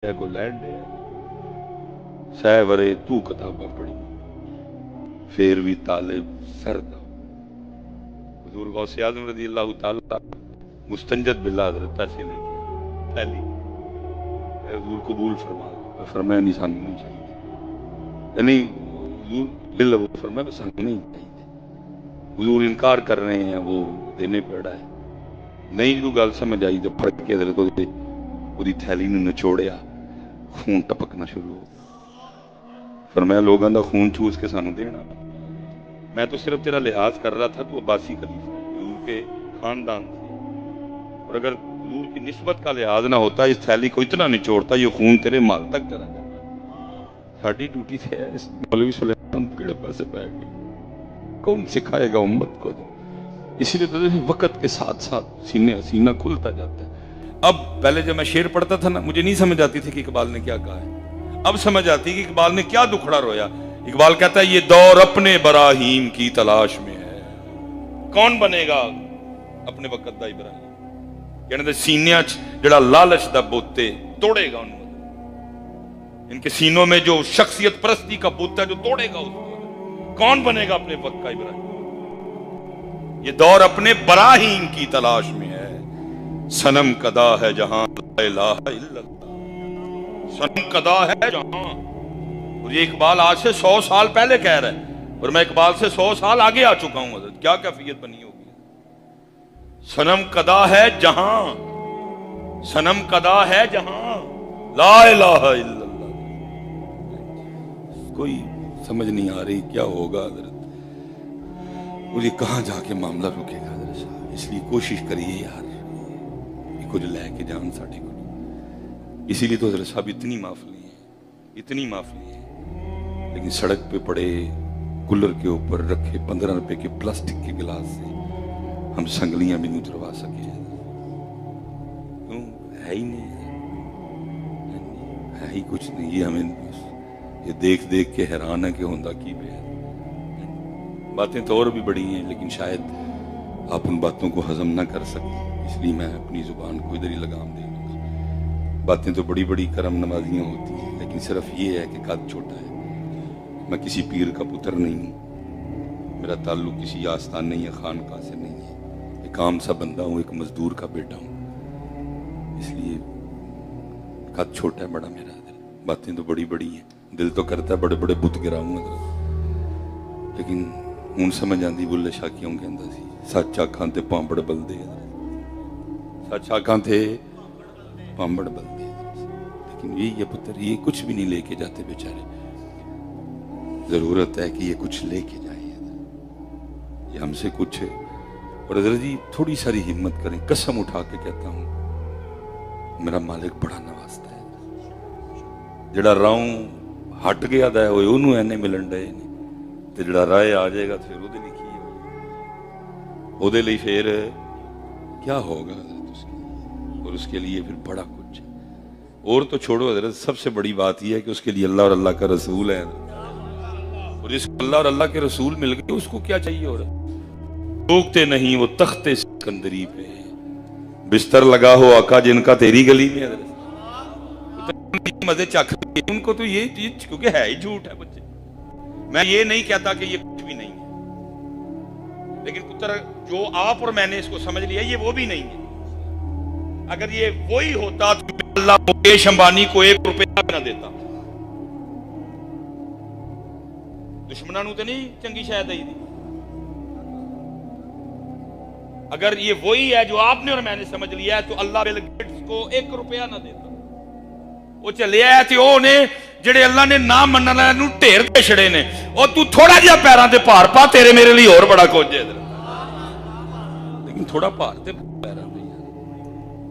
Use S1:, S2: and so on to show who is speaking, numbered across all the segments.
S1: کوئی لینڈ ہے سہ ورے تو کتاباں پڑھی پھر بھی طالب سرد حضور غوث اعظم رضی اللہ تعالیٰ مستنجد باللہ حضرت پیسے لے کے پہلی حضور قبول فرمایا نہیں سانو نہیں چاہیے، یعنی حضور بل وہ فرمایا بس سانو نہیں چاہیے، حضور انکار کر رہے ہیں وہ دینے پڑا ہے نہیں جو گل سمجھ آئی تو پھڑ کے حضرت وہی تھیلی نے نچوڑیا، خون ٹپکنا شروع ہو فرمایا لوگوں دا خون چوس کے سانو دینا، میں تو صرف تیرا لحاظ کر رہا تھا تو عباسی خلیفہ حضور کے خاندان سے، اور اگر حضور کی نسبت کا لحاظ نہ ہوتا اس تھیلی کو اتنا نچوڑتا یہ خون تیرے مال تک چلا جاتا۔ ساڈی ڈیوٹی سے ہے اس مولوی سلیمان کیڑے پاسے پہ گئی، کون سکھائے گا امت کو؟ اسی لیے تو وقت کے ساتھ ساتھ سینہ کھلتا جاتا ہے۔ اب پہلے جب میں شعر پڑھتا تھا نا مجھے نہیں سمجھ آتی تھی کہ اقبال نے کیا کہا ہے، اب سمجھ آتی کہ اقبال نے کیا دکھڑا رویا۔ اقبال کہتا ہے یہ دور اپنے براہیم کی تلاش میں ہے، کون بنے گا اپنے وقت دا ابراہیم؟ یعنی سینیاں جڑا لالچ دا بوتے توڑے گا ان کے سینوں میں جو شخصیت پرستی کا بوتا ہے جو توڑے گا اس کو، کون بنے گا اپنے وقت کا ابراہیم؟ یہ دور اپنے براہیم کی تلاش میں ہے، صنم کدا ہے جہاں لا الہ الا اللہ، صنم کدا ہے جہاں۔ اور یہ اقبال آج سے 100 سال پہلے کہہ رہا ہے اور میں اقبال سے 100 سال آگے آ چکا ہوں، حضرت کیا کیفیت بنی ہوگی۔ صنم کدا ہے جہاں، صنم کدا ہے جہاں لا الہ الا اللہ۔ کوئی سمجھ نہیں آ رہی کیا ہوگا حضرت، مجھے کہاں جا کے معاملہ رکے گا حضرت صاحب، اس لیے کوشش کریے یار یہ کچھ لے کے جان ساڑھے کو، اسی لیے تو حضرت صاحب اتنی محفلی ہیں، لیکن سڑک پہ پڑے کولر کے اوپر رکھے 15 روپے کے پلاسٹک کے گلاس سے ہم سنگلیاں بھی نہیں اتروا سکے، کیوں ہے ہی نہیں، ہے ہی کچھ نہیں، یہ ہمیں یہ دیکھ دیکھ کے حیران ہے کہ ہوندہ کی بے ہے۔ باتیں تو اور بھی بڑی ہیں لیکن شاید آپ ان باتوں کو ہضم نہ کر سکیں، اس لیے میں اپنی زبان کو ادھر ہی لگام دے گا۔ باتیں تو بڑی بڑی کرم نوازیاں ہوتی ہیں لیکن صرف یہ ہے کہ قد چھوٹا ہے، میں کسی پیر کا پتر نہیں ہوں، میرا تعلق کسی آستان نہیں ہے، خانقاہ سے نہیں ہے، ایک عام سا بندہ ہوں، ایک مزدور کا بیٹا ہوں، اس لیے قد چھوٹا ہے بڑا میرا، باتیں تو بڑی بڑی ہیں، دل تو کرتا ہے بڑے بڑے بت گراؤں لیکن ہوں سمجھ آندی بلے شاہ کیوں کہندا سی سچ آکھاں تے پامبڑ بلدے، سچ آکھاں تے پامبڑ بلدے، لیکن یہ پتر یہ کچھ بھی نہیں لے کے جاتے بیچارے، ضرورت ہے کہ یہ کچھ لے کے جائیں، یہ ہم سے کچھ، اور حضرت جی تھوڑی ساری ہمت کریں، قسم اٹھا کے کہتا ہوں میرا مالک بڑا نوازتا ہے، جڑا راؤں ہٹ گیا دا ہے وہ انہوں اینے ملن ڈے نے، تے جڑا رائے آ جائے گا پھر وہ دے لکھی ہے، وہ دے لئی پھر کیا ہوگا حضرت اس کے، اور اس کے لیے پھر بڑا کچھ ہے، اور تو چھوڑو حضرت سب سے بڑی بات یہ ہے کہ اس کے لیے اللہ اور اللہ کا رسول ہے، اور جس کو اللہ اور اللہ کے رسول مل گئے اس کو کیا چاہیے، اور روکتے نہیں وہ تخت سکندری پہ بستر لگا ہو آقا جن کا تیری گلی میں، حضرت مزے چکھ ان کو تو یہ چیز کیونکہ ہے ہی جھوٹ ہے بچے، میں یہ نہیں کہتا کہ یہ کچھ بھی نہیں ہے، لیکن پتر جو آپ اور میں نے اس کو سمجھ لیا یہ وہ بھی نہیں ہے، اگر یہ وہی ہوتا تو اللہ مکیش امبانی کو 1 روپیہ نہ دیتا، دشمنوں نے تو نہیں چنگی شاید دی، اگر یہ وہی ہے جو آپ نے اور میں نے سمجھ لیا ہے تو اللہ بل گیٹس کو 1 روپیہ نہ دیتا، وہ چلے آئے تھے وہ نے جڑے اللہ نے نہ مننے والے ڈھیر تے چھڑے نے، اور تو تھوڑا جہا پیراں تے بھار پا تیرے میرے لیے اور بڑا کچھ ہے، لیکن تھوڑا بھار تے پیراں تے،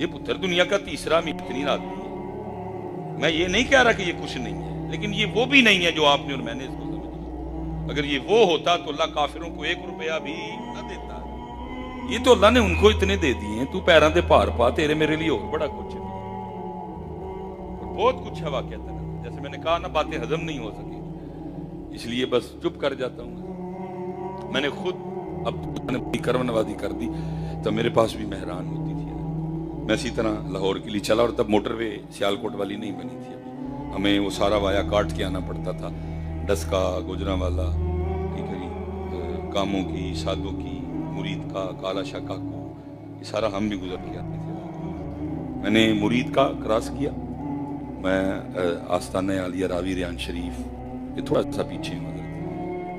S1: یہ پتر دنیا کا تیسرا بہترین آدمی ہے، میں یہ نہیں کہہ رہا کہ یہ کچھ نہیں ہے، لیکن یہ وہ بھی نہیں ہے جو آپ نے اور میں نے اس کو سمجھا، اگر یہ وہ ہوتا تو اللہ کافروں کو 1 روپیہ بھی نہ دیتا، یہ تو اللہ نے ان کو اتنے دے دیے ہیں، تو پیراں تے بھار پا تیرے میرے لیے اور بڑا کچھ ہے، بہت کچھ ہے واقعات ہے، جیسے میں نے کہا نا باتیں ہضم نہیں ہو سکی، اس لیے بس چپ کر جاتا ہوں، میں نے خود اب نے کرم نوازی کر دی تو میرے پاس بھی مہران ہوتی تھی، میں اسی طرح لاہور کے لیے چلا، اور تب موٹر وے سیالکوٹ والی نہیں بنی تھی ابھی، ہمیں وہ سارا وایا کاٹ کے آنا پڑتا تھا، ڈسکا، گوجرانوالا، ٹھیک ہے جی، کاموں کی، سادوں کی، مرید کا، کالا شاہ کاکو، یہ سارا ہم بھی گزر کے آتے تھے۔ میں نے مرید کا کراس کیا، میں آستانہ عالیہ راوی ریان شریف، یہ تھوڑا سا پیچھے ہوں،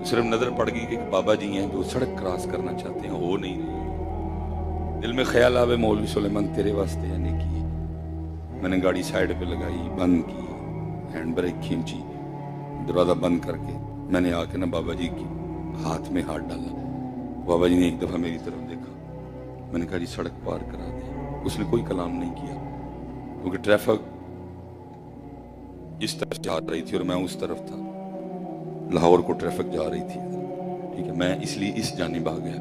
S1: صرف نظر پڑ گئی کہ ایک بابا جی ہیں جو سڑک کراس کرنا چاہتے ہیں، ہو نہیں رہی، دل میں خیال آوے مولوی سلیمان تیرے واسطے ہے نیکی ہے۔ میں نے گاڑی سائیڈ پہ لگائی، بند کی، ہینڈ بریک کھینچی، دروازہ بند کر کے میں نے آ کے نا بابا جی کی ہاتھ میں ہاتھ ڈالا۔ بابا جی نے ایک دفعہ میری طرف دیکھا، میں نے کہا جی سڑک پار کرا دیں۔ اس نے کوئی کلام نہیں کیا، کیونکہ ٹریفک اس طرف جا رہی تھی اور میں اس طرف تھا، لاہور کو ٹریفک جا رہی تھی، ٹھیک ہے، میں اس لیے اس جانب آ گیا،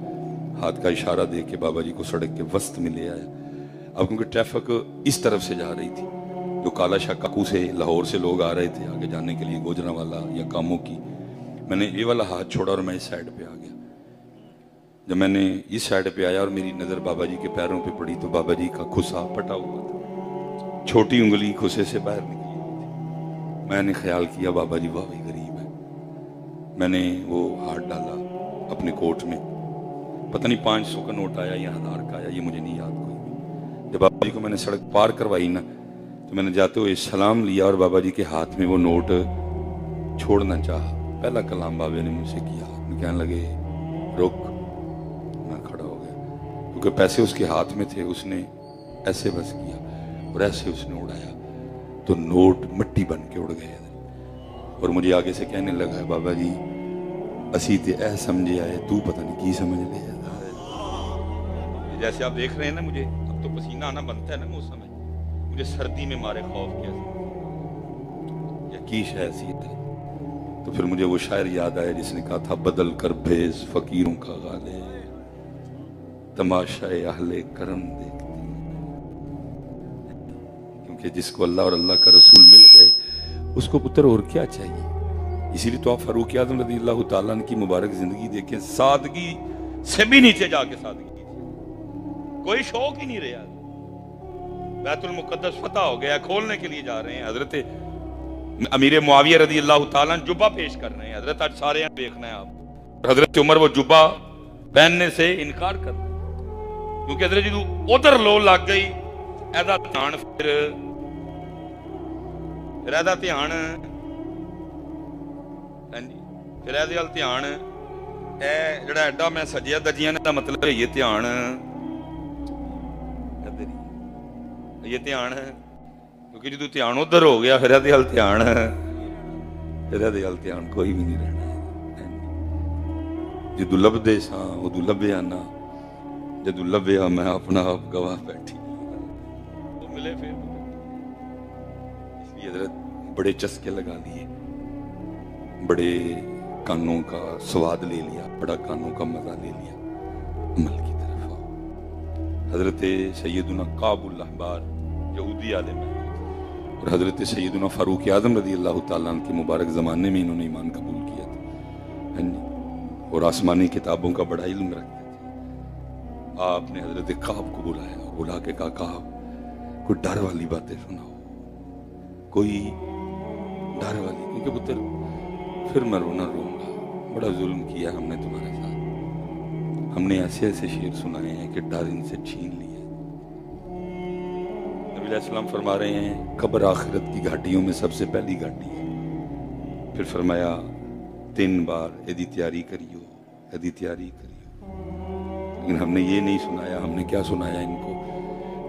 S1: ہاتھ کا اشارہ دے کے بابا جی کو سڑک کے وسط میں لے آیا۔ اب کیونکہ ٹریفک اس طرف سے جا رہی تھی، جو کالا شاہ کاکو سے، لاہور سے لوگ آ رہے تھے آگے جانے کے لیے، گوجرانوالا یا کاموں کی، میں نے یہ والا ہاتھ چھوڑا اور میں اس سائیڈ پہ آ گیا۔ جب میں نے اس سائیڈ پہ آیا اور میری نظر بابا جی کے پیروں پہ پڑی تو بابا جی کا کھسا پٹا ہوا تھا، چھوٹی انگلی کھسے سے باہر نکلی ہوئی تھی۔ میں نے خیال کیا بابا جی واقعی غریب ہے، میں نے وہ ہاتھ ڈالا اپنے کوٹ میں، پتہ نہیں 500 کا نوٹ آیا یا 1000 کا آیا، یہ مجھے نہیں یاد کوئی۔ جب بابا جی کو میں نے سڑک پار کروائی نا تو میں نے جاتے ہوئے سلام لیا اور بابا جی کے ہاتھ میں وہ نوٹ چھوڑنا چاہا، پہلا کلام بابا نے مجھ سے کیا، میں کہنے لگے رک، میں کھڑا ہو گیا، کیونکہ پیسے اس کے ہاتھ میں تھے، اس نے ایسے بس کیا اور ایسے اس نے اڑایا تو نوٹ مٹی بن کے اڑ گئے، اور مجھے آگے سے کہنے لگا بابا جی اسی تے اے سمجھے آئے، تو پتہ نہیں کی سمجھ لے جاتا۔ جیسے آپ دیکھ رہے ہیں نا، مجھے اب تو پسینہ آنا بنتا ہے نا موسم میں، مجھے سردی میں مارے خوف کیا یا کی حیثیت ہے، تو پھر مجھے وہ شاعر یاد آیا جس نے کہا تھا بدل کر بھیس فقیروں کا غالے، تماشائے اہل کرم دیکھتی، کیونکہ جس کو اللہ اور اللہ کا رسول مل گئے اس کو پتر اور کیا چاہیے۔ اسی لیے تو آپ فاروق اعظم رضی اللہ تعالیٰ عنہ کی مبارک زندگی دیکھیں، سادگی سے بھی نیچے جا کے سادگی تھی، کوئی شوق ہی نہیں رہا۔ بیت المقدس فتح ہو گیا، کھولنے کے لیے جا رہے ہیں، حضرت امیر معاویہ رضی اللہ تعالیٰ عنہ جبہ پیش کر رہے ہیں، حضرت آج سارے یہاں دیکھنا ہے آپ، حضرت عمر وہ جبہ پہننے سے انکار کر رہے ہیں، کیونکہ حضرت جی ادھر لو لگ گئی، ایدا دھیان پھر ایدا دھیان پھر ایدے وال دھیان، اے جڑا ایڈا میں سجیا دجیاں دا مطلب ہے یہ دھیان، یہ دھیان، کیونکہ جدو دھیان ادھر ہو گیا پھر ایدے وال دھیان، پھر ایدے وال دھیان کوئی بھی نہیں رہنا۔ جدو لبدے ساں ادو لبیا نہ، جدو لبیا میں اپنا آپ گواہ بیٹھی، وہ ملے پھر اس لیے حضرت بڑے چسکے لگا لیے، بڑے کانوں کا سواد لے لیا، بڑا کانوں کا مزہ لے لیا، عمل کی طرف آؤ۔ حضرت سیدنا کعب الاحبار یہودی عالم ہے، اور حضرت سیدنا فاروق اعظم رضی اللہ تعالیٰ عنہ کے مبارک زمانے میں انہوں نے ایمان قبول کیا تھا، اور آسمانی کتابوں کا بڑا علم رکھتے تھے۔ آپ نے حضرت کعب کو بلایا اور بلا کے کہا کعب کوئی ڈر والی باتیں سناؤ، کوئی ڈر والی، کیونکہ پتر پھر میں رونا روں گا، بڑا ظلم کیا ہم نے تمہارے ساتھ، ہم نے ایسے ایسے شعر سنائے ہیں کہ ڈر ان سے چھین لیا۔ نبی علیہ السلام فرما رہے ہیں قبر آخرت کی گھاٹیوں میں سب سے پہلی گھاٹی ہے، پھر فرمایا 3 بار ایدی تیاری کریو، ایدی تیاری کریو، لیکن ہم نے یہ نہیں سنایا، ہم نے کیا سنایا ان کو،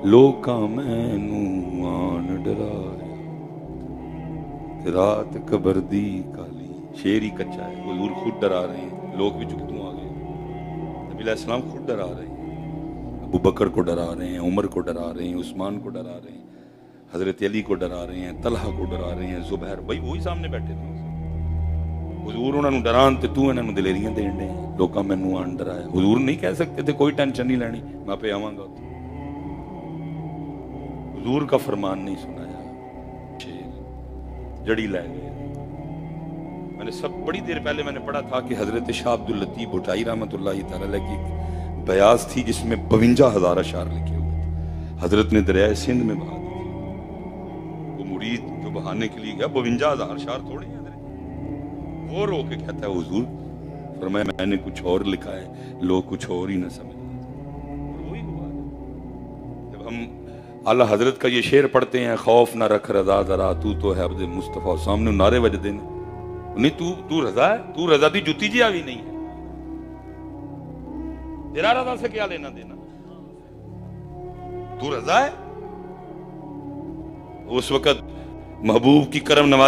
S1: لوکاں مینوں آن ڈرایا رات قبر دی کالی، شعر ہی کچا ہے، حضور خود ڈرا رہے ہیں، لوگ بھی چکتوں آ گئے، نبی علیہ السلام خود ڈرا رہے ہیں، ابو بکر کو ڈرا رہے ہیں، عمر کو ڈرا رہے ہیں، عثمان کو ڈرا رہے ہیں، حضرت علی کو ڈرا رہے ہیں، طلحہ کو ڈرا رہے ہیں، زبیر، بھائی وہی سامنے بیٹھے تھے، حضور انہوں نے ڈران تے تو انہوں نے دلیریاں دین دے، لوکاں مینوں آن ڈرایا، حضور نہیں کہہ سکتے تھے کوئی ٹینشن نہیں لینی میں پہ آواں گا، حضور کا فرمان نہیں سنایا، جڑی لے گئے۔ میں نے سب بڑی دیر پہلے میں نے پڑھا تھا کہ حضرت شاہ عبداللطیف بھٹائی رحمۃ اللہ تعالی علیہ کی بیاض تھی جس میں 52,000 اشعار لکھے ہوئے تھے، حضرت نے دریائے سندھ میں بہا دی تھی. وہ مرید جو بہانے کے لیے گیا 52,000 شعر تھوڑے ہیں حضرت. وہ رو کے کہتا ہے حضور فرمایا میں نے کچھ اور لکھا ہے لوگ کچھ اور ہی نہ سمجھ. اور وہی ہوا. جب ہم اعلیٰ حضرت کا یہ شعر پڑھتے ہیں خوف نہ رکھ رضا ذرا تو ہے عبد مصطفیٰ, سامنے نعرے بجتے ہیں نہیں تو رضا ہے, تو رضا دی جتی جی آگی نہیں ہے, تیرا رضا سے کیا لینا دینا, تو رضا ہے. اس وقت محبوب کی کرم نوازی